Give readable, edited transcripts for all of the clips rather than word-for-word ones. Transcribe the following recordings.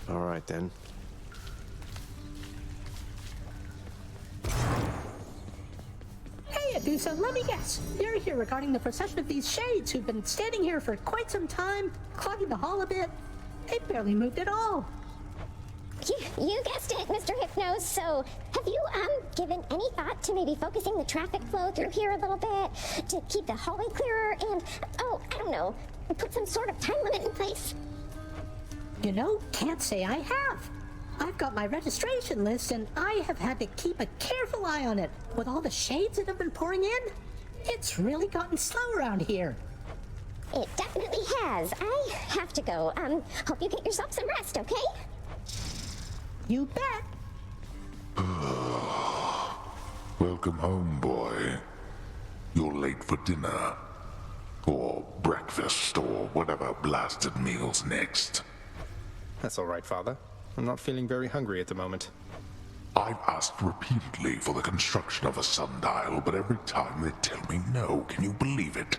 All right, then. Hey, Adusa, let me guess. You're here regarding the procession of these shades who've been standing here for quite some time, clogging the hall a bit. They barely moved at all. You guessed it, Mr. Hypnos. So, have you, given any thought to maybe focusing the traffic flow through here a little bit to keep the hallway clearer and, oh, I don't know, put some sort of time limit in place? You know, can't say I have. I've got my registration list and I have had to keep a careful eye on it. With all the shades that have been pouring in, it's really gotten slow around here. It definitely has. I have to go. Hope you get yourself some rest, okay? You bet. Welcome home, boy. You're late for dinner. Or breakfast, or whatever blasted meal's next. That's all right, Father. I'm not feeling very hungry at the moment. I've asked repeatedly for the construction of a sundial, but every time they tell me no. Can you believe it?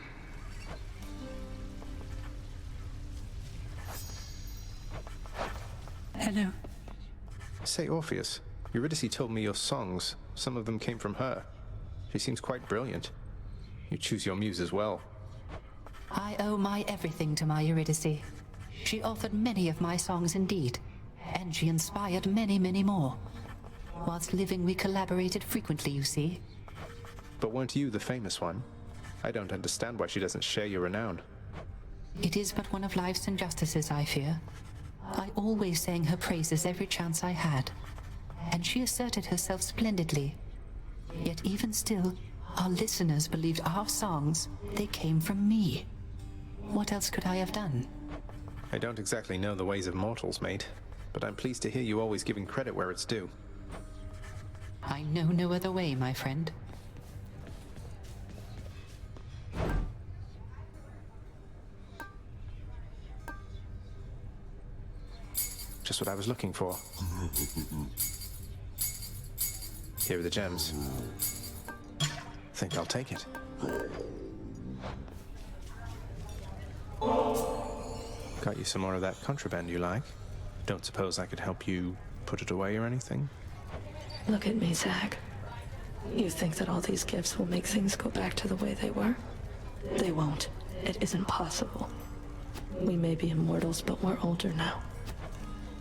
Hello. Say, Orpheus, Eurydice told me your songs, some of them came from her. She seems quite brilliant. You choose your muses well. I owe my everything to my Eurydice. She authored many of my songs indeed, and she inspired many, many more. Whilst living, we collaborated frequently, you see. But weren't you the famous one? I don't understand why she doesn't share your renown. It is but one of life's injustices, I fear. I always sang her praises every chance I had, and she asserted herself splendidly. Yet even still, our listeners believed our songs, they came from me. What else could I have done? I don't exactly know the ways of mortals, mate, but I'm pleased to hear you always giving credit where it's due. I know no other way, my friend. Just what I was looking for. Here are the gems. Think I'll take it. Got you some more of that contraband you like. Don't suppose I could help you put it away or anything? Look at me, Zach. You think that all these gifts will make things go back to the way they were? They won't. It isn't possible. We may be immortals, but we're older now.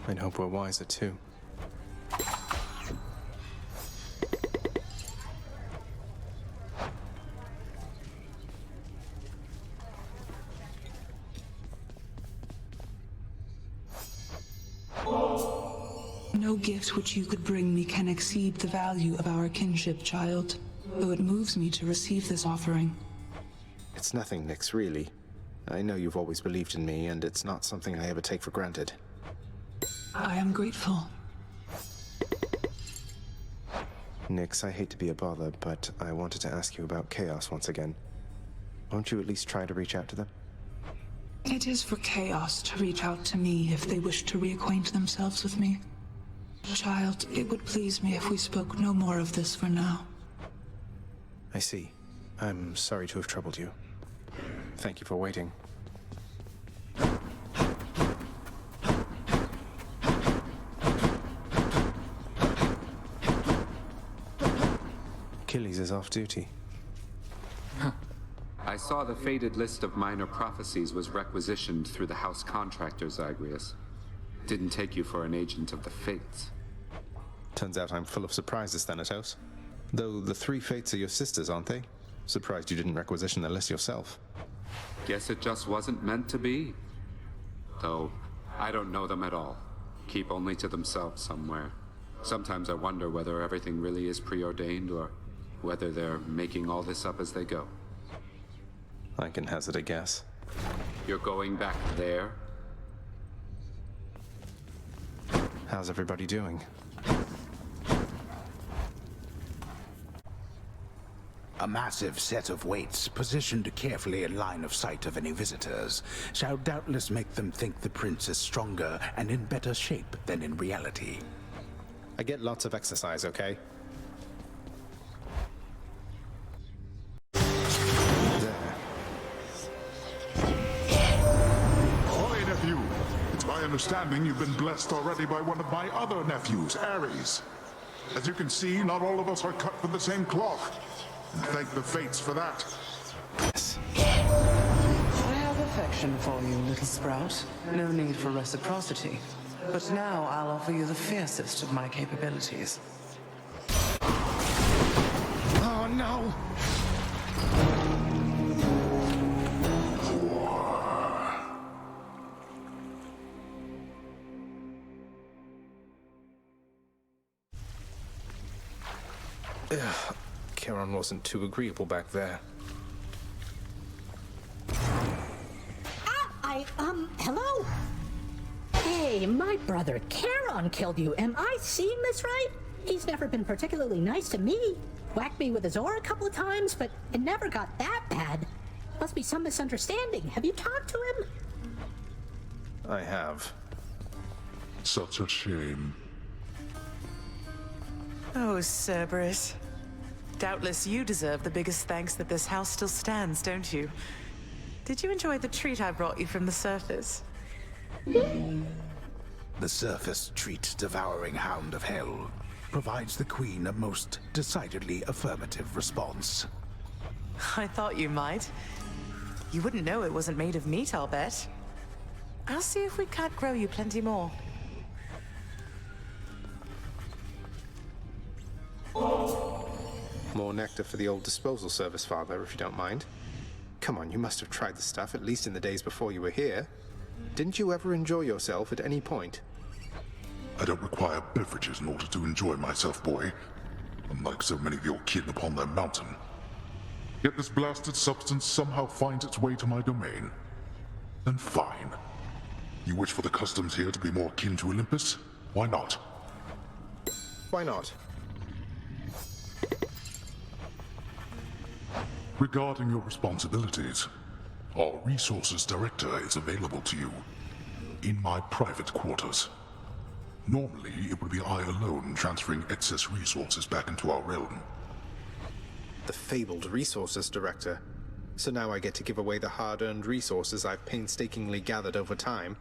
I'd hope we're wiser too. No gift which you could bring me can exceed the value of our kinship, child, though it moves me to receive this offering. It's nothing, Nyx, really. I know you've always believed in me, and it's not something I ever take for granted. I am grateful. Nyx, I hate to be a bother, but I wanted to ask you about Chaos once again. Won't you at least try to reach out to them? It is for Chaos to reach out to me if they wish to reacquaint themselves with me. Child, it would please me if we spoke no more of this for now. I see. I'm sorry to have troubled you. Thank you for waiting. Achilles is off duty. I saw the faded list of minor prophecies was requisitioned through the House Contractor, Zagreus. Didn't take you for an agent of the Fates. Turns out I'm full of surprises, Thanatos. Though the three Fates are your sisters, aren't they? Surprised you didn't requisition the list yourself. Guess it just wasn't meant to be. Though, I don't know them at all. Keep only to themselves somewhere. Sometimes I wonder whether everything really is preordained or whether they're making all this up as they go. I can hazard a guess. You're going back there? How's everybody doing? A massive set of weights, positioned carefully in line of sight of any visitors, shall doubtless make them think the prince is stronger and in better shape than in reality. I get lots of exercise, okay? Ahoy, nephew! It's my understanding, you've been blessed already by one of my other nephews, Ares. As you can see, not all of us are cut from the same cloth. And thank the fates for that. Yes. I have affection for you, little sprout. No need for reciprocity. But now I'll offer you the fiercest of my capabilities. Oh, no! Charon wasn't too agreeable back there. Hello? Hey, my brother Charon killed you. Am I seeing this right? He's never been particularly nice to me. Whacked me with his oar a couple of times, but it never got that bad. Must be some misunderstanding. Have you talked to him? I have. Such a shame. Oh, Cerberus. Doubtless you deserve the biggest thanks that this house still stands, don't you? Did you enjoy the treat I brought you from the surface? The surface treat devouring hound of hell provides the queen a most decidedly affirmative response. I thought you might. You wouldn't know it wasn't made of meat, I'll bet. I'll see if we can't grow you plenty more. More nectar for the old disposal service, Father, if you don't mind. Come on, you must have tried the stuff, at least in the days before you were here. Didn't you ever enjoy yourself at any point? I don't require beverages in order to enjoy myself, boy. Unlike so many of your kin upon their mountain. Yet this blasted substance somehow finds its way to my domain. Then fine. You wish for the customs here to be more akin to Olympus? Why not? Why not? Regarding your responsibilities, our resources director is available to you in my private quarters. Normally, it would be I alone transferring excess resources back into our realm. The fabled resources director. So now I get to give away the hard-earned resources I've painstakingly gathered over time.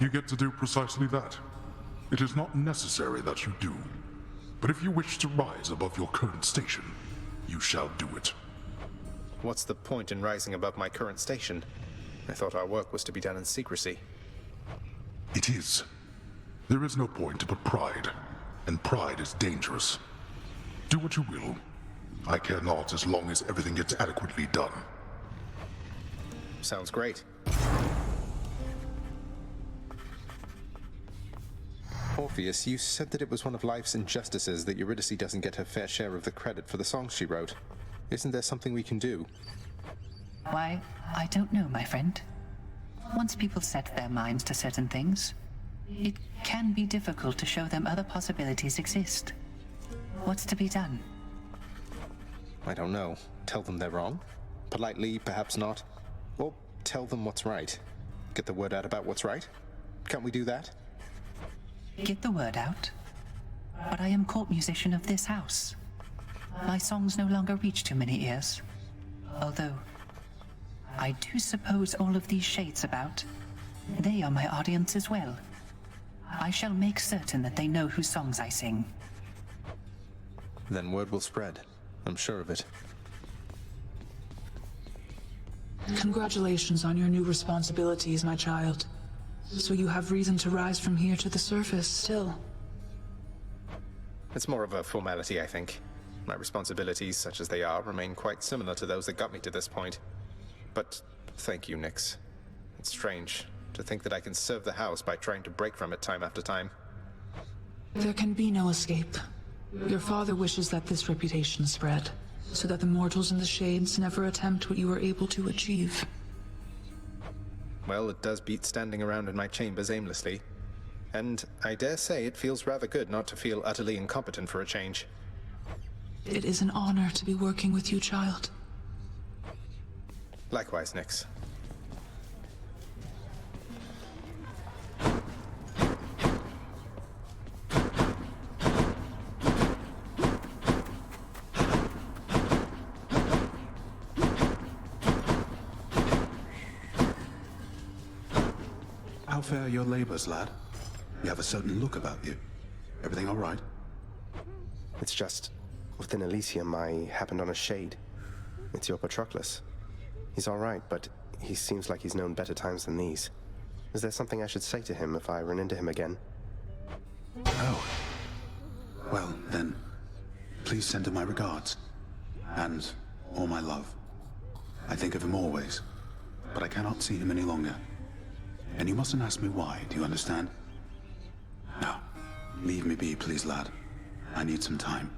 You get to do precisely that. It is not necessary that you do. But if you wish to rise above your current station, you shall do it. What's the point in rising above my current station? I thought our work was to be done in secrecy. It is. There is no point but pride, and pride is dangerous. Do what you will. I care not as long as everything gets adequately done. Sounds great. Orpheus, you said that it was one of life's injustices that Eurydice doesn't get her fair share of the credit for the songs she wrote. Isn't there something we can do? Why, I don't know, my friend. Once people set their minds to certain things, it can be difficult to show them other possibilities exist. What's to be done? I don't know. Tell them they're wrong? Politely, perhaps not. Or tell them what's right. Get the word out about what's right? Can't we do that? Get the word out. But I am court musician of this house. My songs no longer reach too many ears. Although, I do suppose all of these shades about, they are my audience as well. I shall make certain that they know whose songs I sing. Then word will spread. I'm sure of it. Congratulations on your new responsibilities, my child. So you have reason to rise from here to the surface still. It's more of a formality, I think. My responsibilities, such as they are, remain quite similar to those that got me to this point. But thank you, Nyx. It's strange to think that I can serve the house by trying to break from it time after time. There can be no escape. Your father wishes that this reputation spread, so that the mortals in the Shades never attempt what you were able to achieve. Well, it does beat standing around in my chambers aimlessly. And I dare say it feels rather good not to feel utterly incompetent for a change. It is an honor to be working with you, child. Likewise, Nyx. How fare your labors, lad? You have a certain look about you. Everything all right? It's just, within Elysium, I happened on a shade. It's your Patroclus. He's all right, but he seems like he's known better times than these. Is there something I should say to him if I run into him again? Oh. Well, then, please send him my regards. And all my love. I think of him always, but I cannot see him any longer. And you mustn't ask me why, do you understand? Now, leave me be, please, lad. I need some time.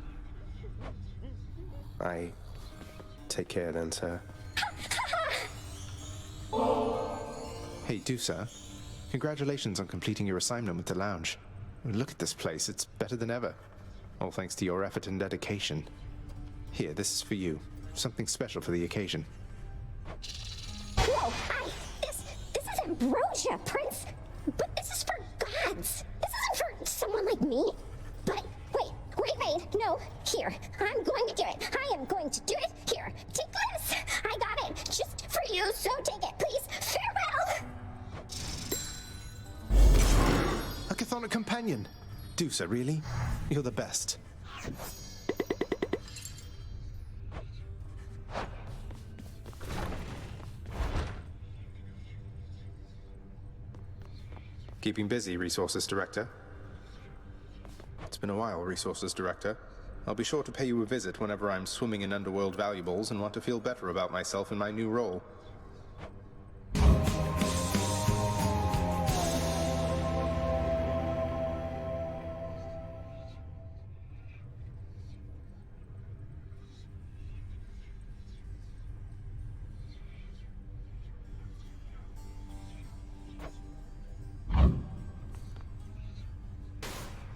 Take care then, sir. Hey, Dusa. Congratulations on completing your assignment with the lounge. Look at this place, it's better than ever. All thanks to your effort and dedication. Here, this is for you. Something special for the occasion. Whoa, this is ambrosia, Prince. But this is for gods. This isn't for someone like me. But, wait, no, here. I'm going to do it. I am going to do it. Here, take this. I got it, just for you, so take it, please. Farewell. A chthonic companion! Dusa, really? You're the best. Keeping busy, Resources Director? It's been a while, Resources Director. I'll be sure to pay you a visit whenever I'm swimming in underworld valuables and want to feel better about myself in my new role.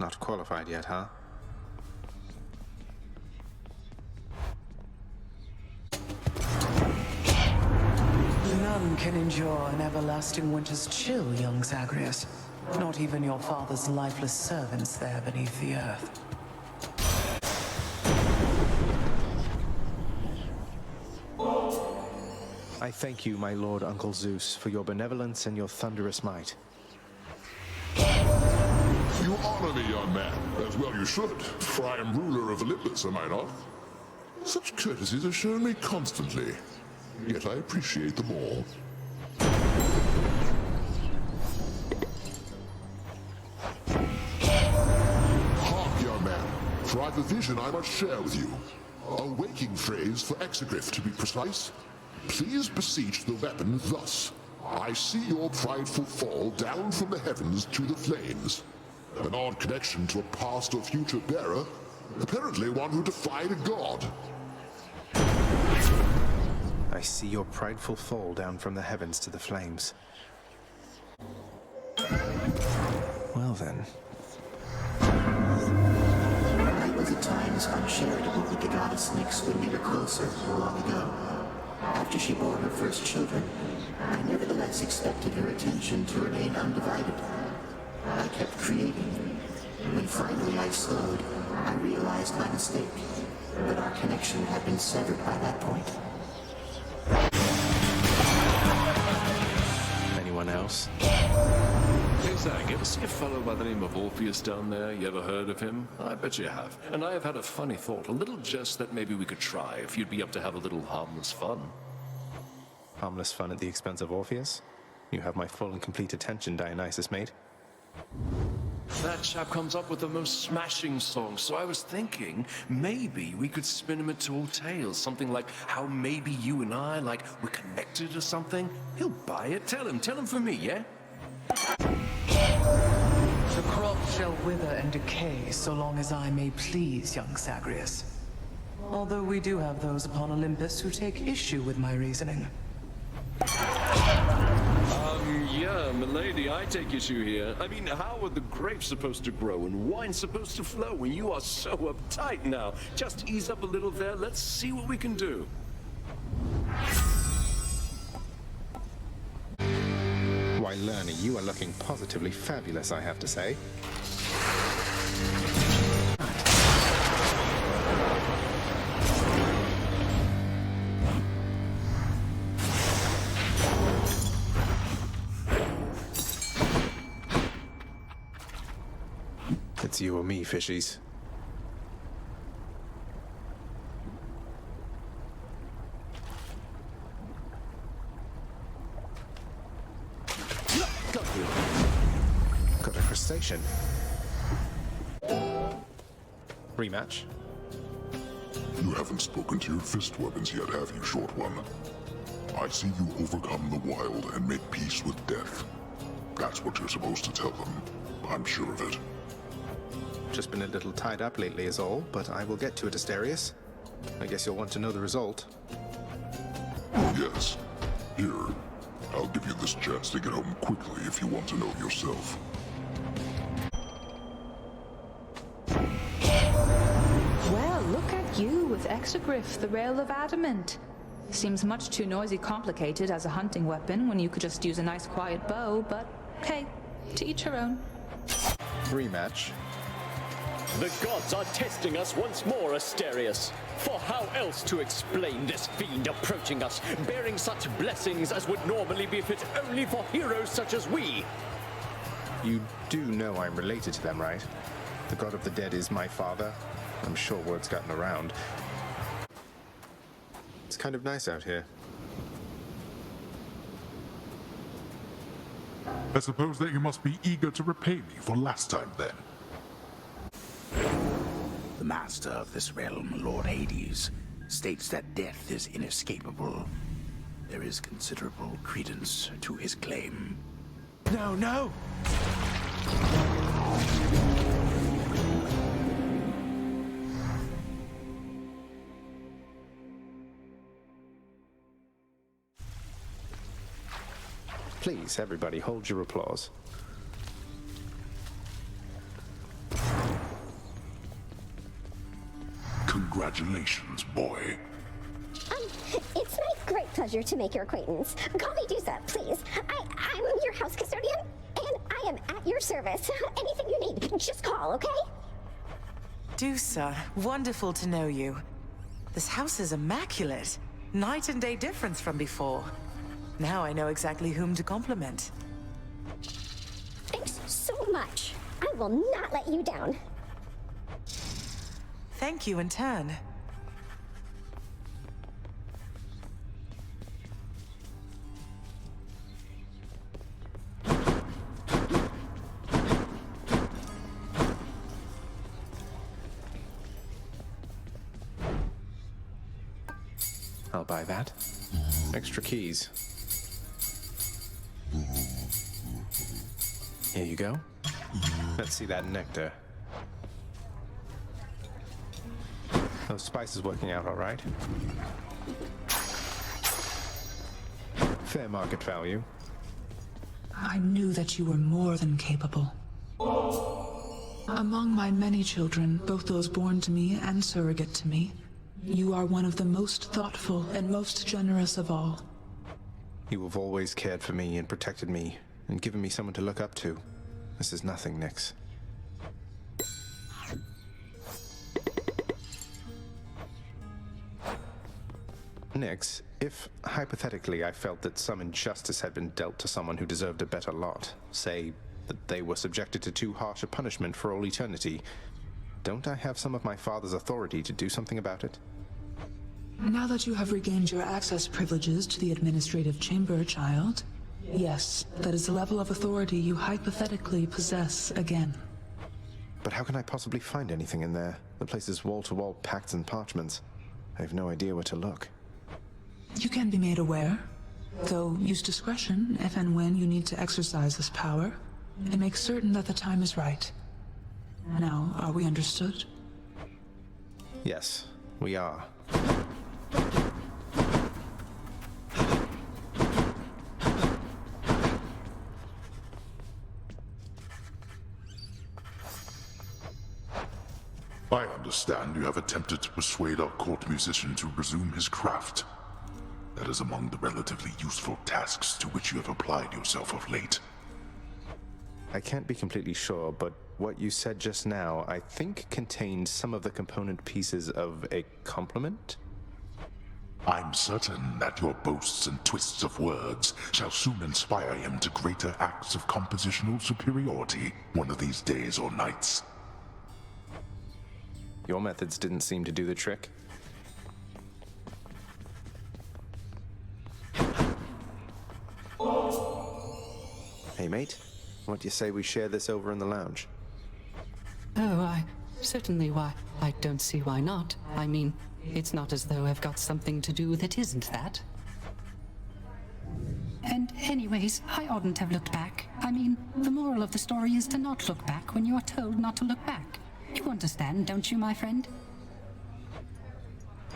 Not qualified yet, huh? None can endure an everlasting winter's chill, young Zagreus. Not even your father's lifeless servants there beneath the earth. I thank you, my lord Uncle Zeus, for your benevolence and your thunderous might. You honor me, young man, as well you should, for I am ruler of Olympus, am I not? Such courtesies are shown me constantly, yet I appreciate them all. Hark, young man, for I've a vision I must share with you. A waking phrase for exegriff, to be precise. Please beseech the weapon thus. I see your prideful fall down from the heavens to the flames. An odd connection to a past or future bearer. Apparently one who defied a god. I see your prideful fall down from the heavens to the flames. Well then. Night was at times uncharitable with the goddess Nyx when we were closer long ago. After she bore her first children, I nevertheless expected her attention to remain undivided. I kept creating. When finally I slowed, I realized my mistake. But our connection had been severed by that point. Anyone else? Hey Zach, ever see a fellow by the name of Orpheus down there? You ever heard of him? I bet you have. And I have had a funny thought, a little jest that maybe we could try if you'd be up to have a little harmless fun. Harmless fun at the expense of Orpheus? You have my full and complete attention, Dionysus, mate. That chap comes up with the most smashing songs, so I was thinking maybe we could spin him a tall tale, something like how maybe you and I, like, we're connected or something. He'll buy it. Tell him for me, yeah? The crop shall wither and decay so long as I may please, young Zagreus. Although we do have those upon Olympus who take issue with my reasoning. Yeah, milady, I take issue here. I mean, how are the grapes supposed to grow and wine supposed to flow when you are so uptight now? Just ease up a little there, let's see what we can do. Why, Lerner, you are looking positively fabulous, I have to say. It's you or me, fishies. Got you. Got a crustacean. Rematch? You haven't spoken to your fist weapons yet, have you, short one? I see you overcome the wild and make peace with death. That's what you're supposed to tell them. I'm sure of it. Just been a little tied up lately is all, but I will get to it, Asterius. I guess you'll want to know the result. Yes. Here, I'll give you this chance to get home quickly if you want to know yourself. Well, look at you with Exogryph, the Rail of Adamant. Seems much too noisy complicated as a hunting weapon when you could just use a nice quiet bow, but hey, to each her own. Rematch. The gods are testing us once more, Asterius. For how else to explain this fiend approaching us, bearing such blessings as would normally befit only for heroes such as we? You do know I'm related to them, right? The god of the dead is my father. I'm sure word's gotten around. It's kind of nice out here. I suppose that you must be eager to repay me for last time, then. The master of this realm, Lord Hades, states that death is inescapable. There is considerable credence to his claim. No, no! Please, everybody, hold your applause. Congratulations, boy. It's my great pleasure to make your acquaintance. Call me Dusa, please. I'm your house custodian, and I am at your service. Anything you need, just call, okay? Dusa, wonderful to know you. This house is immaculate. Night and day difference from before. Now I know exactly whom to compliment. Thanks so much. I will not let you down. Thank you in turn. I'll buy that. Extra keys. Here you go. Let's see that nectar. Those spices working out all right. Fair market value. I knew that you were more than capable. Among my many children, both those born to me and surrogate to me, you are one of the most thoughtful and most generous of all. You have always cared for me and protected me and given me someone to look up to. This is nothing, Nyx. Nyx, if hypothetically I felt that some injustice had been dealt to someone who deserved a better lot, say that they were subjected to too harsh a punishment for all eternity, don't I have some of my father's authority to do something about it? Now that you have regained your access privileges to the administrative chamber, child, yes, that is the level of authority you hypothetically possess again. But how can I possibly find anything in there? The place is wall-to-wall pacts and parchments. I have no idea where to look. You can be made aware, though use discretion if and when you need to exercise this power, and make certain that the time is right. Now, are we understood? Yes, we are. I understand you have attempted to persuade our court musician to resume his craft. That is among the relatively useful tasks to which you have applied yourself of late. I can't be completely sure, but what you said just now, I think contained some of the component pieces of a compliment? I'm certain that your boasts and twists of words shall soon inspire him to greater acts of compositional superiority one of these days or nights. Your methods didn't seem to do the trick. Hey, mate. What do you say we share this over in the lounge? Oh, certainly, why? I don't see why not. I mean, it's not as though I've got something to do that isn't that. And anyways, I oughtn't have looked back. I mean, the moral of the story is to not look back when you are told not to look back. You understand, don't you, my friend?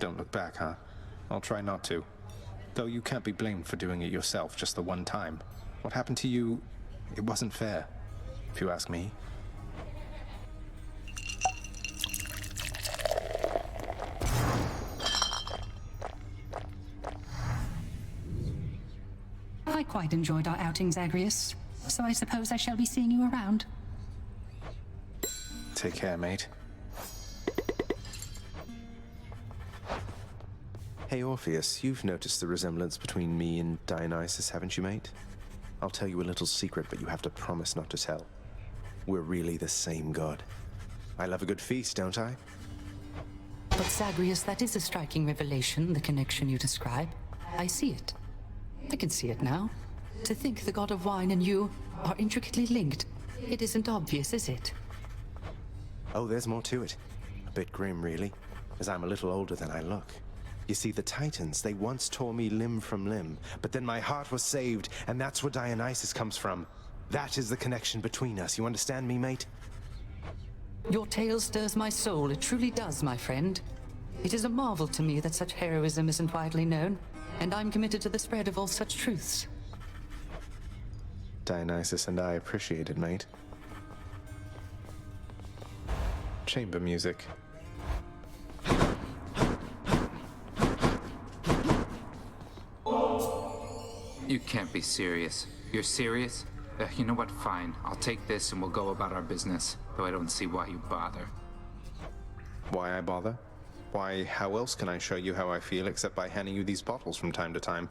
Don't look back, huh? I'll try not to. Though you can't be blamed for doing it yourself just the one time. What happened to you, it wasn't fair, if you ask me. I quite enjoyed our outing, Zagreus, so I suppose I shall be seeing you around. Take care, mate. Hey, Orpheus, you've noticed the resemblance between me and Dionysus, haven't you, mate? I'll tell you a little secret, but you have to promise not to tell. We're really the same god. I love a good feast, don't I? But Zagreus, that is a striking revelation, the connection you describe. I see it. I can see it now. To think the god of wine and you are intricately linked. It isn't obvious, is it? Oh, there's more to it. A bit grim, really, as I'm a little older than I look. You see, the Titans, they once tore me limb from limb, but then my heart was saved, and that's where Dionysus comes from. That is the connection between us. You understand me, mate? Your tale stirs my soul. It truly does, my friend. It is a marvel to me that such heroism isn't widely known, and I'm committed to the spread of all such truths. Dionysus and I appreciate it, mate. Chamber music. You can't be serious. You're serious? You know what, fine. I'll take this and we'll go about our business, though I don't see why you bother. Why I bother? Why, how else can I show you how I feel except by handing you these bottles from time to time?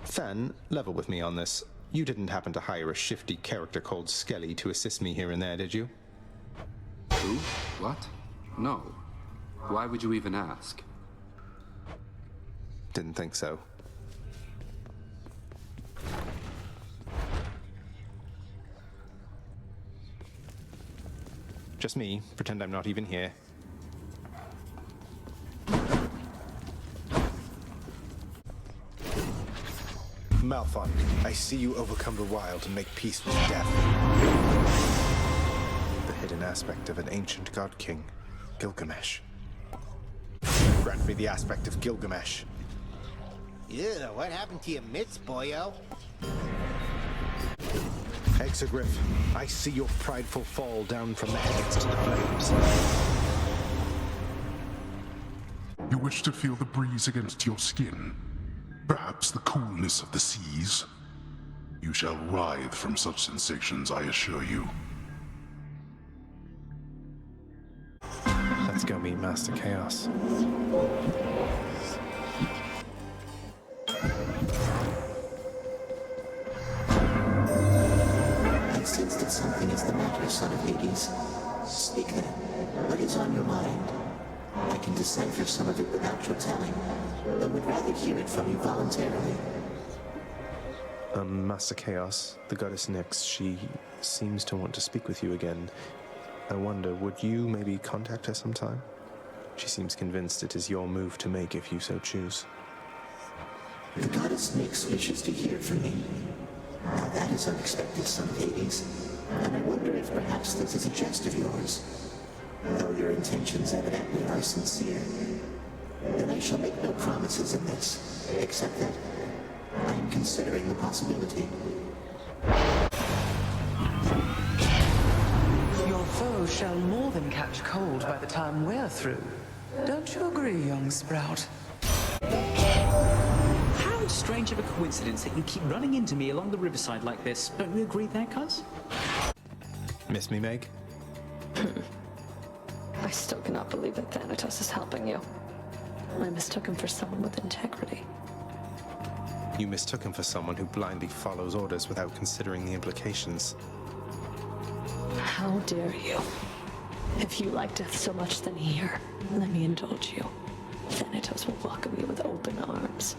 Fan, level with me on this. You didn't happen to hire a shifty character called Skelly to assist me here and there, did you? Who? What? No. Why would you even ask? Didn't think so. Just me. Pretend I'm not even here. Malphite, I see you overcome the wild and make peace with death. The hidden aspect of an ancient god king, Gilgamesh. Grant me the aspect of Gilgamesh. Ew, what happened to your mitts, boyo? Exogryph, I see your prideful fall down from the heavens to the flames. You wish to feel the breeze against your skin? Perhaps the coolness of the seas? You shall writhe from such sensations, I assure you. Let's go meet Master Chaos. I sense that something is the matter, son of Hades. Speak then. What is on your mind? I can decipher some of it without your telling, but would rather hear it from you voluntarily. Master Chaos, the goddess Nyx, she seems to want to speak with you again. I wonder, would you maybe contact her sometime? She seems convinced it is your move to make if you so choose. The goddess Nyx wishes to hear from me. Now that is unexpected, son of Hades, and I wonder if perhaps this is a jest of yours. Though your intentions evidently are sincere, then I shall make no promises in this, except that I am considering the possibility. Your foe shall more than catch cold by the time we're through. Don't you agree, young sprout? How strange of a coincidence that you keep running into me along the riverside like this. Don't you agree there, cuz? Miss me, Meg? I still cannot believe that Thanatos is helping you. I mistook him for someone with integrity. You mistook him for someone who blindly follows orders without considering the implications. How dare you? If you like death so much, then here, let me indulge you. Thanatos will welcome you with open arms.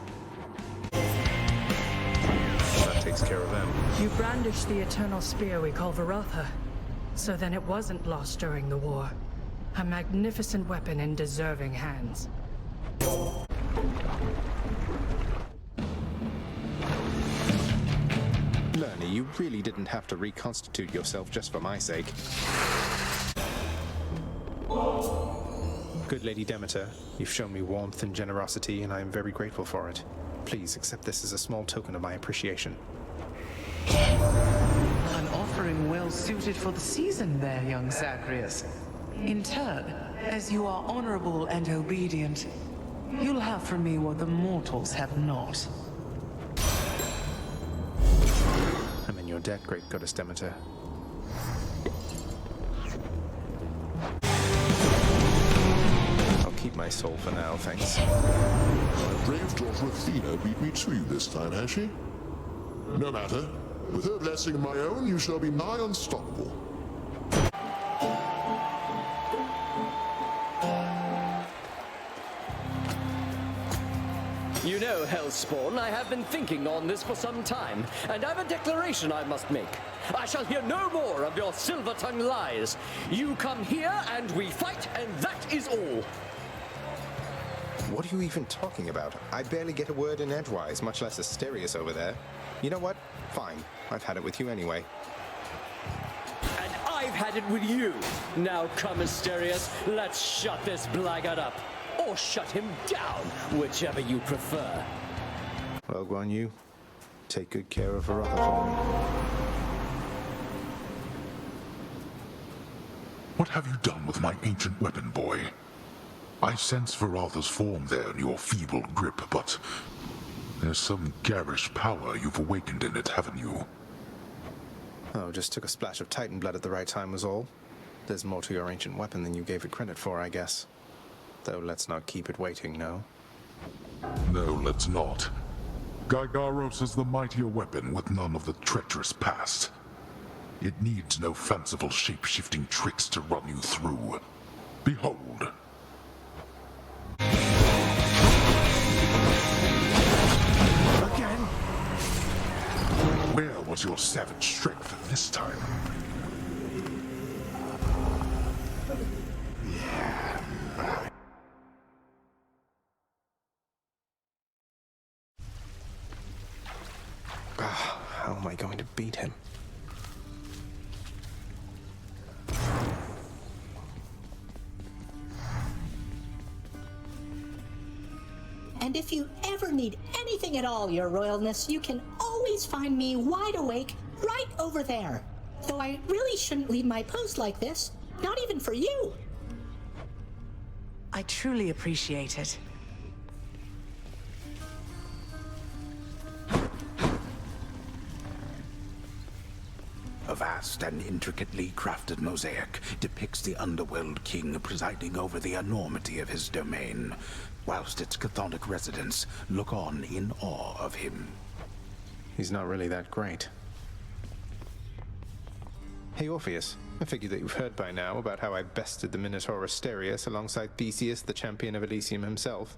That takes care of them. You brandished the eternal spear we call Varatha. So then it wasn't lost during the war. A magnificent weapon in deserving hands. Lerny, you really didn't have to reconstitute yourself just for my sake. Good Lady Demeter, you've shown me warmth and generosity, and I am very grateful for it. Please accept this as a small token of my appreciation. An offering well suited for the season there, young Zagreus. In turn, as you are honorable and obedient, you'll have from me what the mortals have not. I'm in your debt, great goddess Demeter. I'll keep my soul for now, thanks. My brave daughter Athena beat me to you this time, has she? No matter. With her blessing of my own, you shall be nigh unstoppable. You know, Hellspawn, I have been thinking on this for some time, and I've a declaration I must make. I shall hear no more of your silver-tongued lies. You come here, and we fight, and that is all. What are you even talking about? I barely get a word in edgewise, much less Asterius over there. You know what? Fine. I've had it with you anyway. And I've had it with you. Now come, Asterius, let's shut this blackguard up. Or shut him down, whichever you prefer. Well, Guan Yu, take good care of Varatha for me. What have you done with my ancient weapon, boy? I sense Varatha's form there in your feeble grip, but there's some garish power you've awakened in it, haven't you? Oh, just took a splash of Titan blood at the right time was all. There's more to your ancient weapon than you gave it credit for, I guess. Though let's not keep it waiting, no? No, let's not. Gygaros is the mightier weapon with none of the treacherous past. It needs no fanciful shape-shifting tricks to run you through. Behold. Again? Where was your savage strength this time? How am I going to beat him? And if you ever need anything at all, Your Royalness, you can always find me wide awake right over there. Though I really shouldn't leave my post like this, not even for you. I truly appreciate it. A vast and intricately crafted mosaic depicts the underworld king presiding over the enormity of his domain, whilst its chthonic residents look on in awe of him. He's not really that great. Hey, Orpheus, I figure that you've heard by now about how I bested the Minotaur Asterius alongside Theseus, the champion of Elysium himself.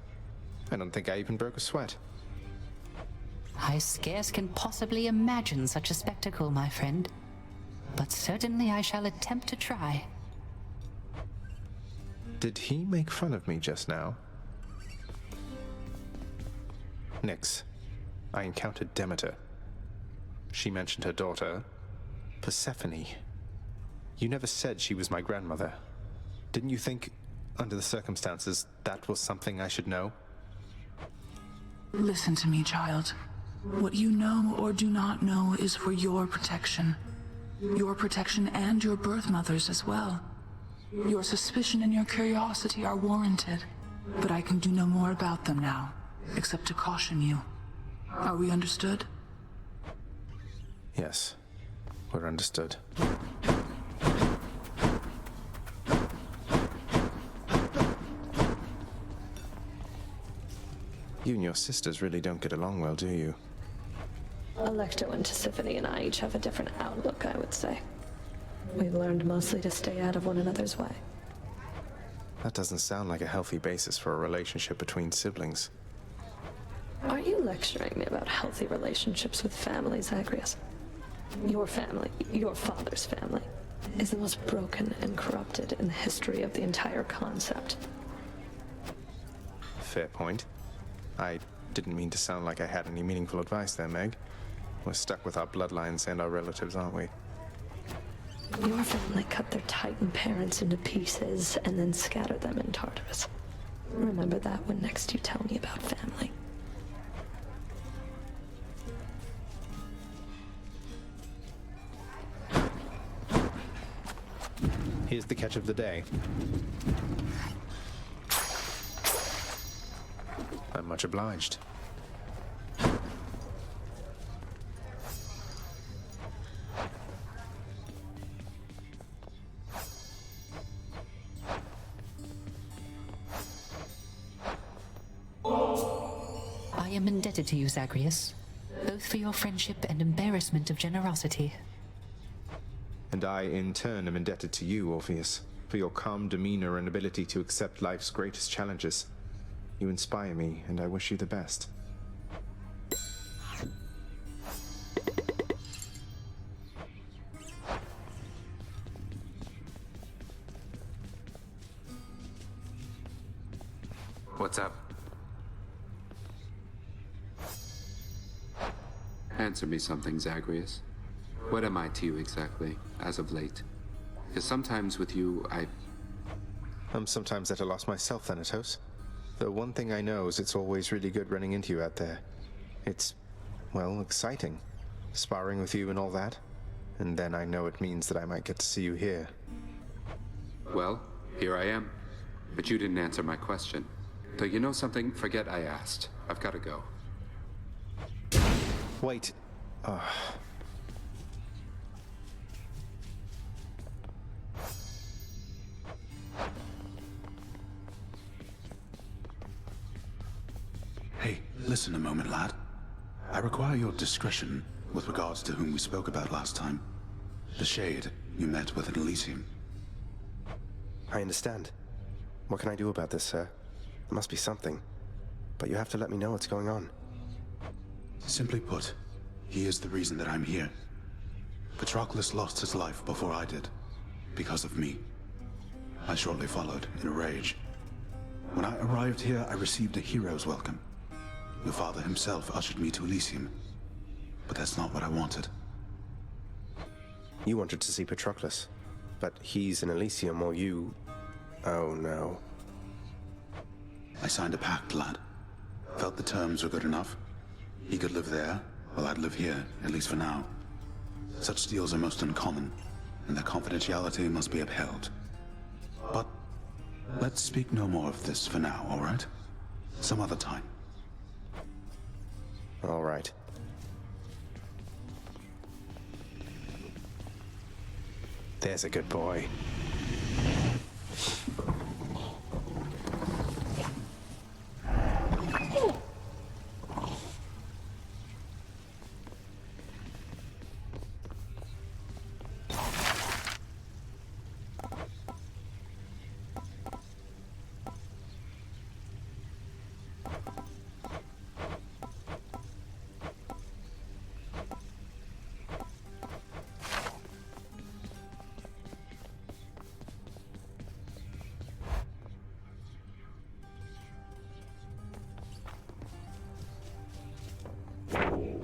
I don't think I even broke a sweat. I scarce can possibly imagine such a spectacle, my friend. But certainly I shall attempt to try. Did he make fun of me just now? Nyx, I encountered Demeter. She mentioned her daughter, Persephone. You never said she was my grandmother. Didn't you think, under the circumstances, that was something I should know? Listen to me, child. What you know or do not know is for your protection. Your protection and your birth mother's as well. Your suspicion and your curiosity are warranted, but I can do no more about them now, except to caution you. Are we understood? Yes, we're understood. You and your sisters really don't get along well, do you? Alecto and Tisiphone and I each have a different outlook, I would say. We've learned mostly to stay out of one another's way. That doesn't sound like a healthy basis for a relationship between siblings. Are you lecturing me about healthy relationships with families, Zagreus? Your family, your father's family, is the most broken and corrupted in the history of the entire concept. Fair point. I didn't mean to sound like I had any meaningful advice there, Meg. We're stuck with our bloodlines and our relatives, aren't we? Your family cut their Titan parents into pieces and then scattered them in Tartarus. Remember that when next you tell me about family. Here's the catch of the day. I'm much obliged. I am indebted to you, Zagreus, both for your friendship and embarrassment of generosity. And I, in turn, am indebted to you, Orpheus, for your calm demeanor and ability to accept life's greatest challenges. You inspire me, and I wish you the best. What's up? Answer me something, Zagreus. What am I to you exactly, as of late? Because sometimes with you, I'm sometimes at a loss myself, Thanatos. The one thing I know is it's always really good running into you out there. It's, well, exciting. Sparring with you and all that. And then I know it means that I might get to see you here. Well, here I am. But you didn't answer my question. Though you know something, forget I asked. I've got to go. Wait. Hey, listen a moment, lad. I require your discretion with regards to whom we spoke about last time. The Shade you met with in Elysium. I understand. What can I do about this, sir? There must be something. But you have to let me know what's going on. Simply put, he is the reason that I'm here. Patroclus lost his life before I did, because of me. I shortly followed, in a rage. When I arrived here, I received a hero's welcome. Your father himself ushered me to Elysium. But that's not what I wanted. You wanted to see Patroclus, but he's in Elysium while you... Oh no. I signed a pact, lad. Felt the terms were good enough. He could live there, while I'd live here, at least for now. Such deals are most uncommon, and their confidentiality must be upheld. But let's speak no more of this for now, all right? Some other time. All right. There's a good boy.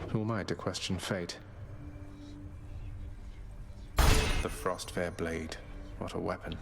Who am I to question fate? The Frostfair blade. What a weapon.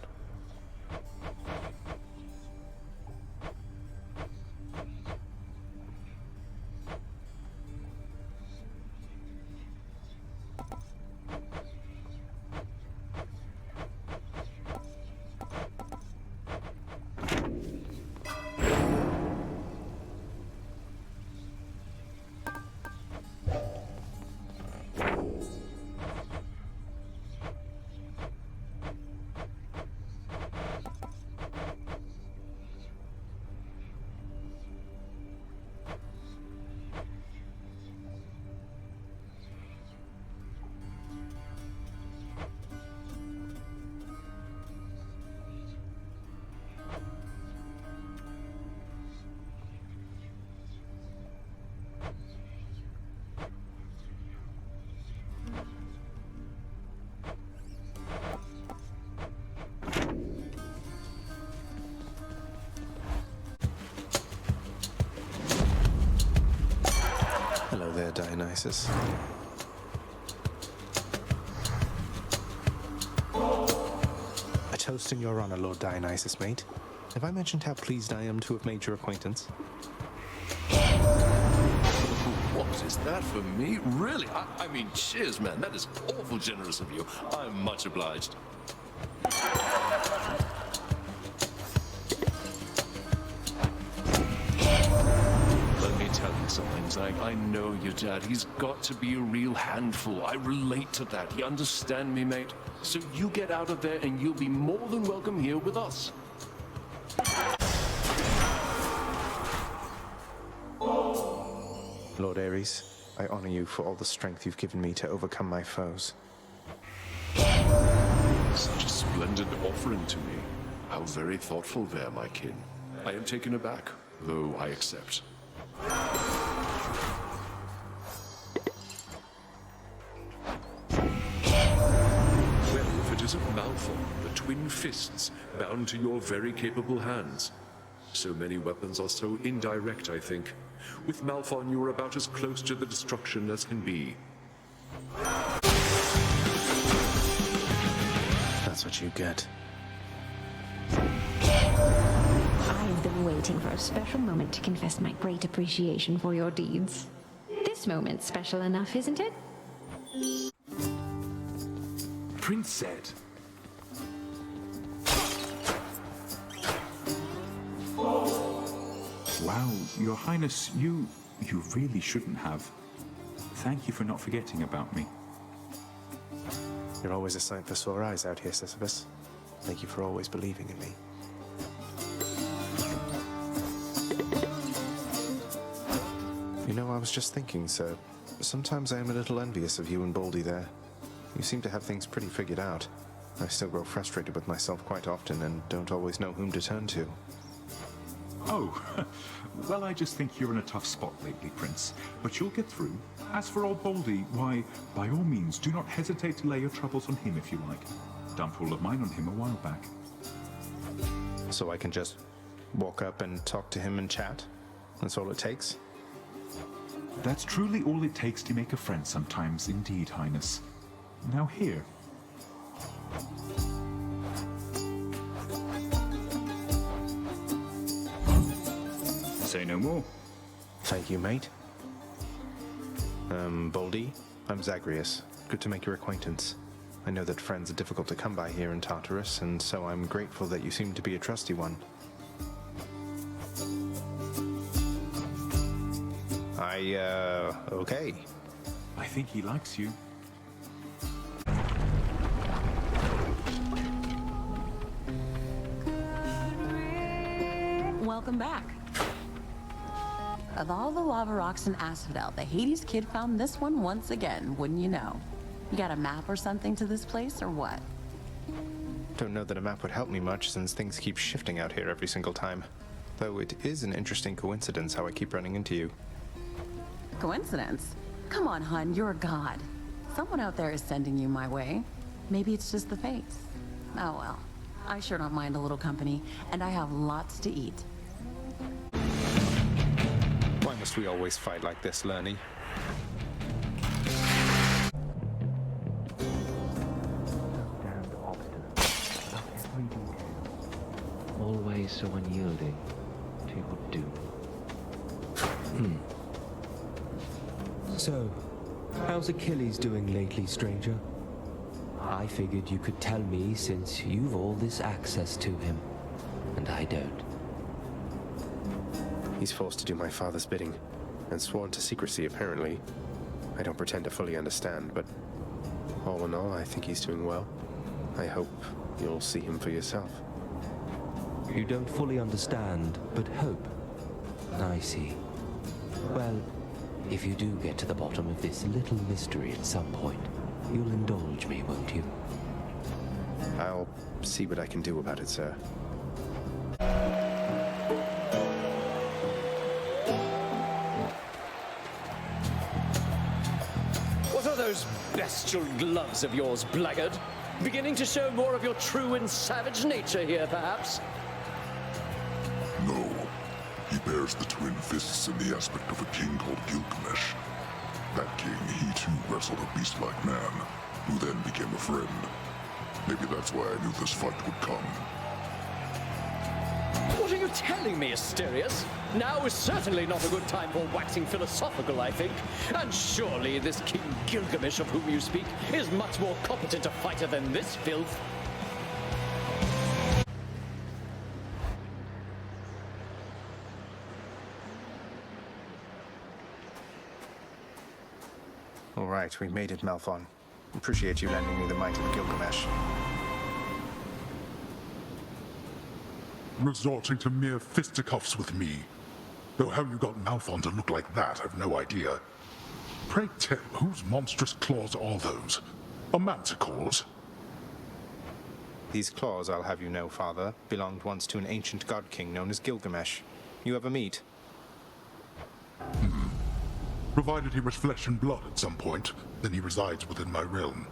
Dionysus. A toast in your honor, Lord Dionysus, mate. Have I mentioned how pleased I am to have made your acquaintance? What is that for me? Really? I mean, cheers, man. That is awful generous of you. I'm much obliged. Let me tell you something, Zag. I know your dad. He's got to be a real handful. I relate to that. You understand me, mate? So you get out of there and you'll be more than welcome here with us. Lord Ares, I honor you for all the strength you've given me to overcome my foes. Such a splendid offering to me. How very thoughtful there, my kin. I am taken aback, though I accept. Well, if it isn't Malphon, the twin fists, bound to your very capable hands. So many weapons are so indirect, I think. With Malphon, you are about as close to the destruction as can be. That's what you get. I've been waiting for a special moment to confess my great appreciation for your deeds. This moment's special enough, isn't it? Prince said. Wow, Your Highness, you really shouldn't have. Thank you for not forgetting about me. You're always a sight for sore eyes out here, Sisyphus. Thank you for always believing in me. You know, I was just thinking, sir. Sometimes I am a little envious of you and Baldy there. You seem to have things pretty figured out. I still grow frustrated with myself quite often and don't always know whom to turn to. Oh, well, I just think you're in a tough spot lately, Prince. But you'll get through. As for old Baldy, why, by all means, do not hesitate to lay your troubles on him if you like. Dumped all of mine on him a while back. So I can just walk up and talk to him and chat? That's all it takes? That's truly all it takes to make a friend sometimes, indeed, Highness. Now here. Say no more. Thank you, mate. Baldy, I'm Zagreus. Good to make your acquaintance. I know that friends are difficult to come by here in Tartarus, and so I'm grateful that you seem to be a trusty one. Okay. I think he likes you. Welcome back. Of all the lava rocks in Asphodel, the Hades kid found this one once again, wouldn't you know? You got a map or something to this place, or what? Don't know that a map would help me much, since things keep shifting out here every single time. Though it is an interesting coincidence how I keep running into you. Coincidence? Come on, hun, you're a god. Someone out there is sending you my way. Maybe it's just the fates. Oh well. I sure don't mind a little company, and I have lots to eat. Why must we always fight like this, Lerny? Always so unyielding to your doom. So, how's Achilles doing lately, stranger? I figured you could tell me since you've all this access to him, and I don't. He's forced to do my father's bidding, and sworn to secrecy, apparently. I don't pretend to fully understand, but all in all, I think he's doing well. I hope you'll see him for yourself. You don't fully understand, but hope. I see. Well, if you do get to the bottom of this little mystery at some point, you'll indulge me, won't you? I'll see what I can do about it, sir. What are those bestial gloves of yours, blackguard? Beginning to show more of your true and savage nature here, perhaps? No. He bears the twin fists in the aspect of a king called Gilgamesh. That king, he too wrestled a beast-like man, who then became a friend. Maybe that's why I knew this fight would come. What are you telling me, Asterius? Now is certainly not a good time for waxing philosophical, I think. And surely this King Gilgamesh of whom you speak is much more competent a fighter than this filth. All right, we made it, Malphon. Appreciate you lending me the might of Gilgamesh. Resorting to mere fisticuffs with me. Though how you got Malphon to look like that, I've no idea. Pray tell, whose monstrous claws are those? A manticore's? These claws, I'll have you know, Father, belonged once to an ancient god king known as Gilgamesh. You ever meet? Provided he was flesh and blood at some point, then he resides within my realm.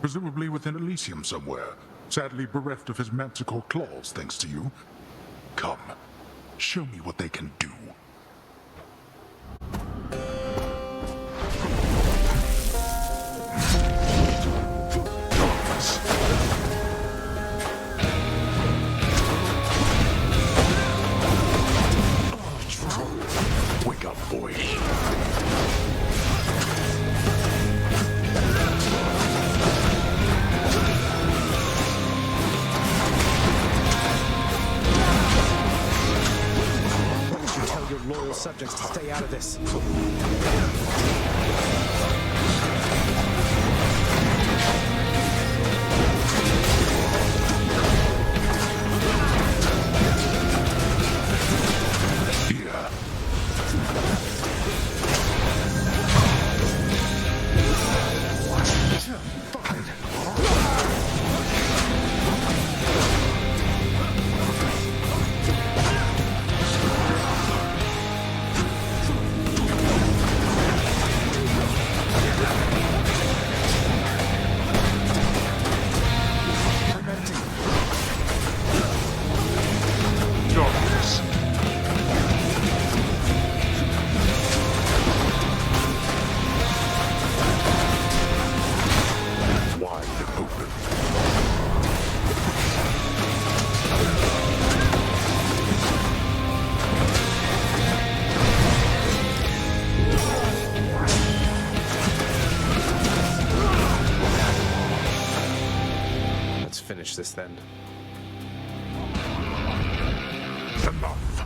Presumably within Elysium somewhere, sadly bereft of his manticore claws thanks to you. Come, show me what they can do. Wake up, boy. Your loyal subjects to stay out of this. Finish this then. Enough.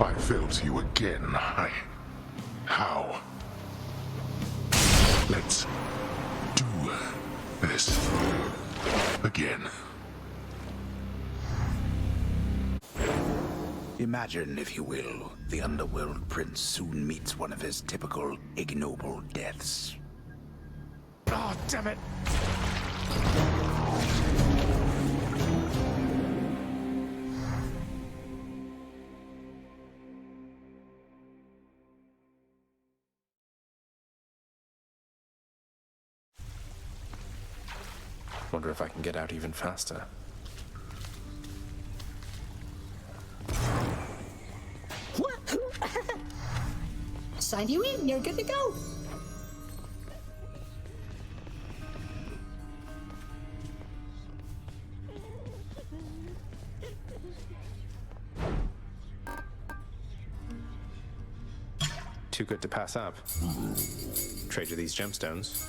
I failed you again. How? Let's do this again. Imagine, if you will, the underworld prince soon meets one of his typical ignoble deaths. Oh, damn it! Wonder if I can get out even faster. What? signed you in. You're good to go. Too good to pass up. Trade you these gemstones.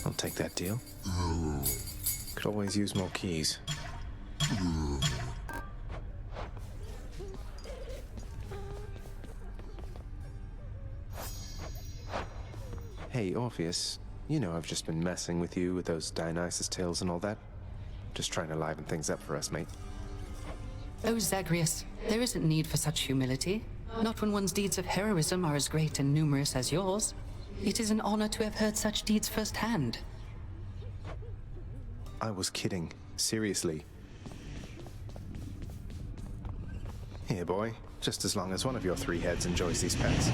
I'll take that deal. Could always use more keys. Hey, Orpheus. You know I've just been messing with you with those Dionysus tales and all that. Just trying to liven things up for us, mate. Oh, Zagreus, there isn't need for such humility. Not when one's deeds of heroism are as great and numerous as yours. It is an honor to have heard such deeds firsthand. I was kidding. Seriously. Here, boy. Just as long as one of your three heads enjoys these pets.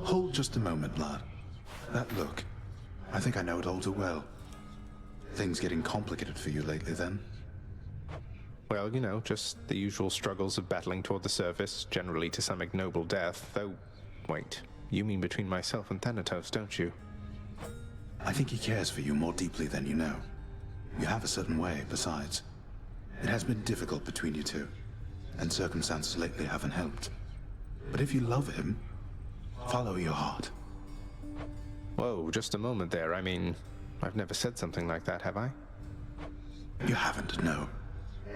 Hold just a moment, lad. That look. I think I know it all too well. Things getting complicated for you lately, then? Well, you know, just the usual struggles of battling toward the surface, generally to some ignoble death, though... Wait, you mean between myself and Thanatos, don't you? I think he cares for you more deeply than you know. You have a certain way, besides. It has been difficult between you two, and circumstances lately haven't helped. But if you love him, follow your heart. Whoa, just a moment there. I mean, I've never said something like that, have I? You haven't, no.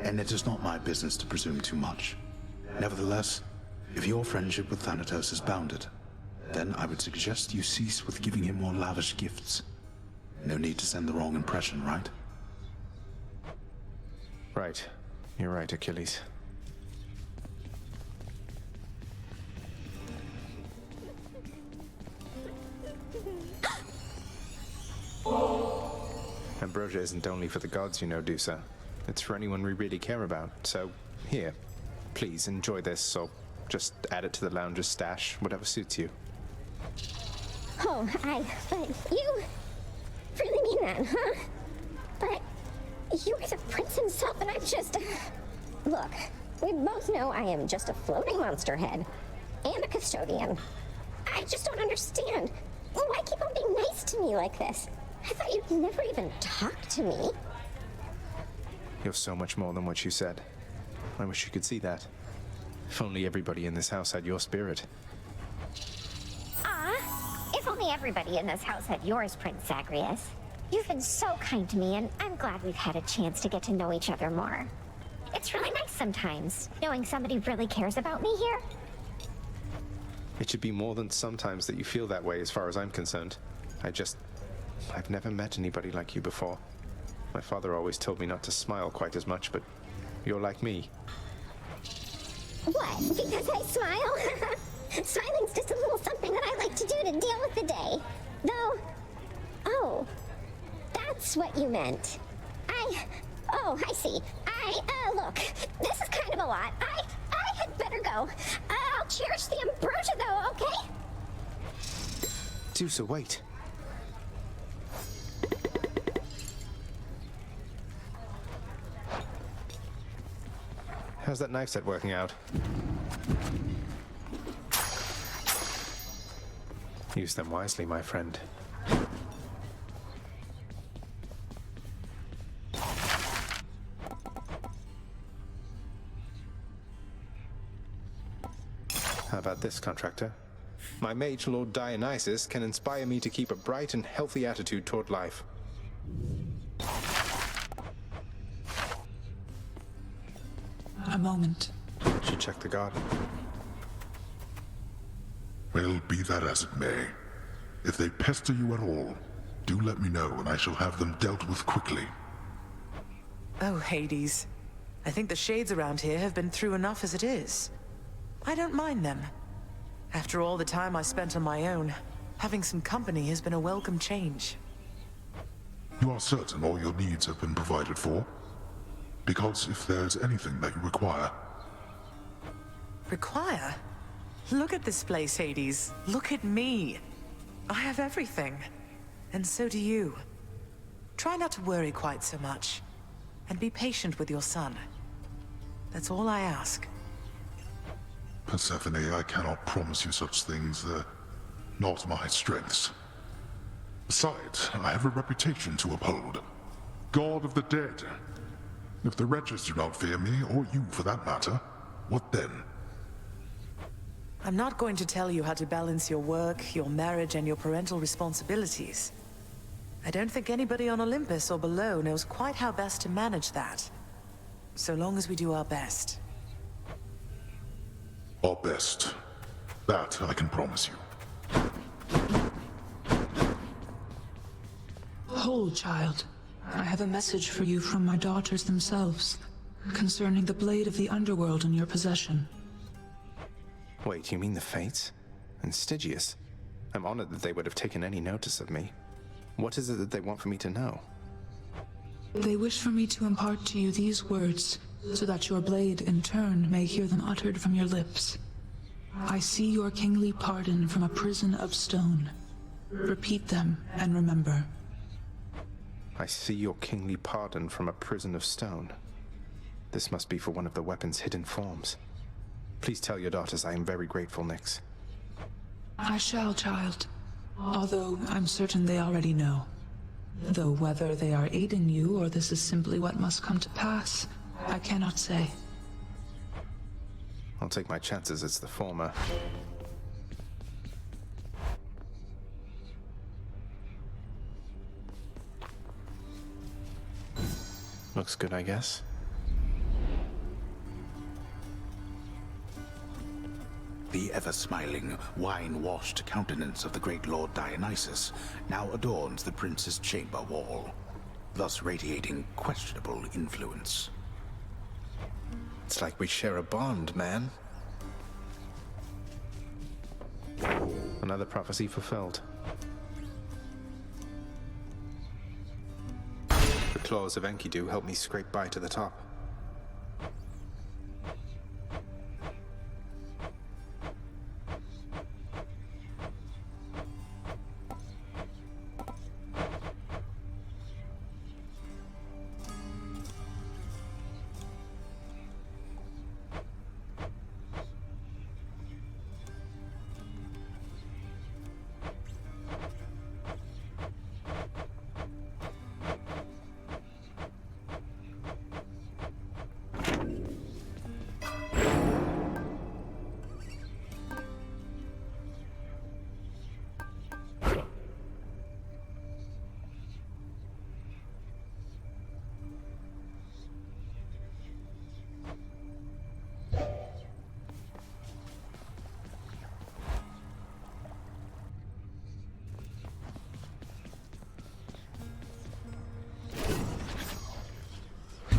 And it is not my business to presume too much. Nevertheless, if your friendship with Thanatos is bounded, then I would suggest you cease with giving him more lavish gifts. No need to send the wrong impression, right? Right. You're right, Achilles. Ambrosia isn't only for the gods, you know, Dusa. It's for anyone we really care about. So, here. Please, enjoy this, or just add it to the lounger's stash, whatever suits you. Oh, but you really mean that, huh? But you are the prince himself, and I'm just... Look, we both know I am just a floating monster head, and a custodian. I just don't understand. Why keep on being nice to me like this? I thought you'd never even talk to me. You're so much more than what you said. I wish you could see that. If only everybody in this house had your spirit. If only everybody in this house had yours, Prince Zagreus. You've been so kind to me, and I'm glad we've had a chance to get to know each other more. It's really nice sometimes, knowing somebody really cares about me here. It should be more than sometimes that you feel that way as far as I'm concerned. I've never met anybody like you before. My father always told me not to smile quite as much, but you're like me. What? Because I smile? Smiling's just a little something that I like to do to deal with the day. Though... Oh. That's what you meant. Oh, I see. Look. This is kind of a lot. I had better go. I'll cherish the ambrosia, though, okay? Dusa, wait. How's that knife set working out? Use them wisely, my friend. How about this, contractor? My mage lord Dionysus can inspire me to keep a bright and healthy attitude toward life. A moment. Should check the garden. Well, be that as it may. If they pester you at all, do let me know and I shall have them dealt with quickly. Oh, Hades. I think the shades around here have been through enough as it is. I don't mind them. After all the time I spent on my own, having some company has been a welcome change. You are certain all your needs have been provided for? Because if there's anything that you require... Require? Look at this place, Hades. Look at me. I have everything. And so do you. Try not to worry quite so much. And be patient with your son. That's all I ask. Persephone, I cannot promise you such things. They're not my strengths. Besides, I have a reputation to uphold. God of the dead. If the wretches do not fear me, or you for that matter, what then? I'm not going to tell you how to balance your work, your marriage, and your parental responsibilities. I don't think anybody on Olympus or below knows quite how best to manage that. So long as we do our best. Our best. That I can promise you. Hold, child. I have a message for you from my daughters themselves, concerning the blade of the underworld in your possession. Wait, you mean the Fates? And Stygius? I'm honored that they would have taken any notice of me. What is it that they want for me to know? They wish for me to impart to you these words, so that your blade, in turn, may hear them uttered from your lips. I see your kingly pardon from a prison of stone. Repeat them, and remember. I see your kingly pardon from a prison of stone. This must be for one of the weapon's hidden forms. Please tell your daughters I am very grateful, Nyx. I shall, child. Although I'm certain they already know. Though whether they are aiding you or this is simply what must come to pass, I cannot say. I'll take my chances it's the former. Looks good, I guess. The ever-smiling, wine-washed countenance of the great Lord Dionysus now adorns the prince's chamber wall, thus radiating questionable influence. It's like we share a bond, man. Another prophecy fulfilled. The claws of Enkidu helped me scrape by to the top.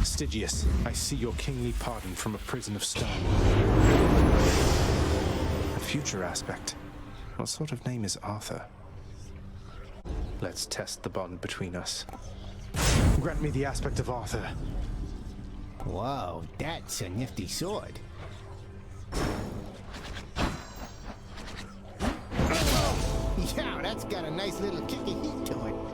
Stygius, I see your kingly pardon from a prison of stone. A future aspect. What sort of name is Arthur? Let's test the bond between us. Grant me the aspect of Arthur. Whoa, that's a nifty sword. Yeah, that's got a nice little kick of heat to it.